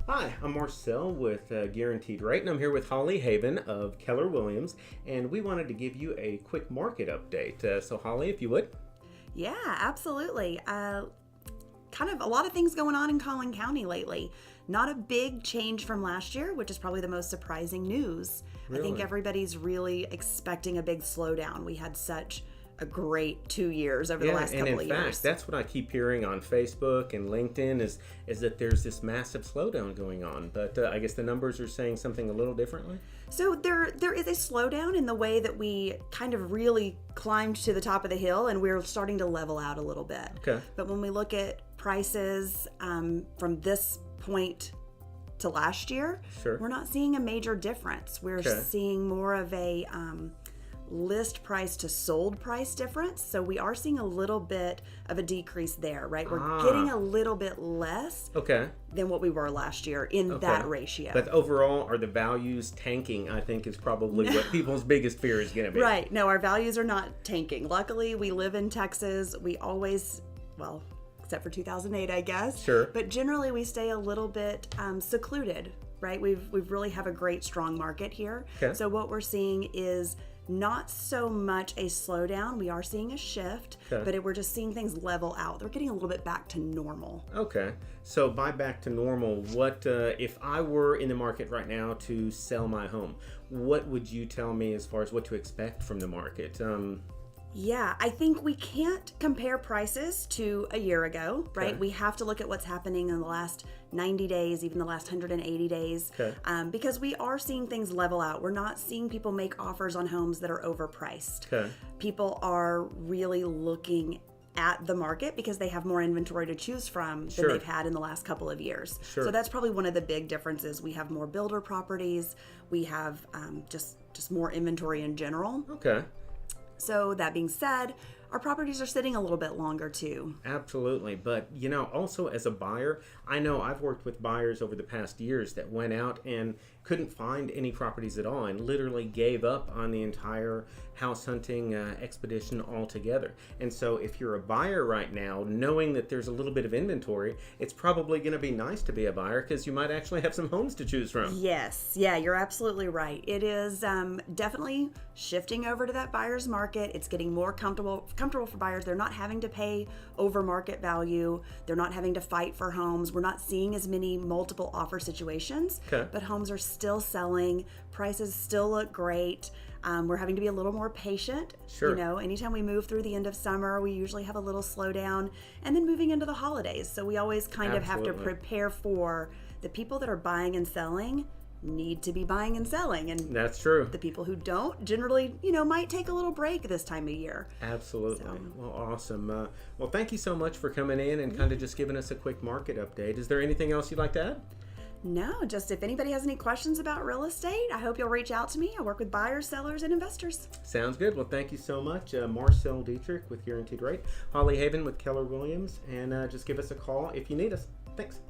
Hi, I'm Marcel with Guaranteed Rate, and I'm here with Holly Haven of Keller Williams, and we wanted to give you a quick market update. So, Holly, if you would. Yeah, absolutely. Kind of a lot of things going on in Collin County lately. Not a big change from last year, which is probably the most surprising news. Really? I think everybody's really expecting a big slowdown. We had such a great 2 years over the last couple of years. And in fact, that's what I keep hearing on Facebook and LinkedIn is that there's this massive slowdown going on. But I guess the numbers are saying something a little differently. So there is a slowdown in the way that we kind of really climbed to the top of the hill, and we're starting to level out a little bit. Okay. But when we look at prices from this point to last year, Sure. we're not seeing a major difference. We're seeing more of a list price to sold price difference. So we are seeing a little bit of a decrease there, right? We're getting a little bit less than what we were last year in that ratio. But overall, are the values tanking? I think is probably what people's biggest fear is going to be. Right. No, our values are not tanking. Luckily, we live in Texas. We always, well, except for 2008, I guess. Sure. But generally, we stay a little bit secluded, right? We've really have a great, strong market here. Okay. So what we're seeing is not so much a slowdown. We are seeing a shift, but we're just seeing things level out. They're getting a little bit back to normal. Okay. So by back to normal, what if I were in the market right now to sell my home? What would you tell me as far as what to expect from the market? Yeah, I think we can't compare prices to a year ago, right? We have to look at what's happening in the last 90 days, even the last 180 days, because we are seeing things level out. We're not seeing people make offers on homes that are overpriced. People are really looking at the market because they have more inventory to choose from than they've had in the last couple of years. So that's probably one of the big differences. We have more builder properties. We have just more inventory in general. So that being said, our properties are sitting a little bit longer too. Absolutely. But, also as a buyer, I know I've worked with buyers over the past years that went out and couldn't find any properties at all and literally gave up on the entire house hunting expedition altogether. And so if you're a buyer right now, knowing that there's a little bit of inventory, it's probably going to be nice to be a buyer because you might actually have some homes to choose from. Yes. Yeah, you're absolutely right. It is definitely shifting over to that buyer's market. It's getting more comfortable for buyers. They're not having to pay over market value. They're not having to fight for homes. We're not seeing as many multiple offer situations, but homes are still selling. Prices still look great. We're having to be a little more patient. Anytime we move through the end of summer, we usually have a little slowdown, and then moving into the holidays. So we always kind of have to prepare for the people that are buying and selling need to be buying and selling, and that's true. The people who don't generally, might take a little break this time of year. Absolutely. Well, awesome. Well, thank you so much for coming in and kind of just giving us a quick market update. Is there anything else you'd like to add? No, just if anybody has any questions about real estate, I hope you'll reach out to me. I work with buyers, sellers, and investors. Sounds good. Well, thank you so much. Marcel Dietrich with Guaranteed Rate, Holly Haven with Keller Williams, and just give us a call if you need us. Thanks.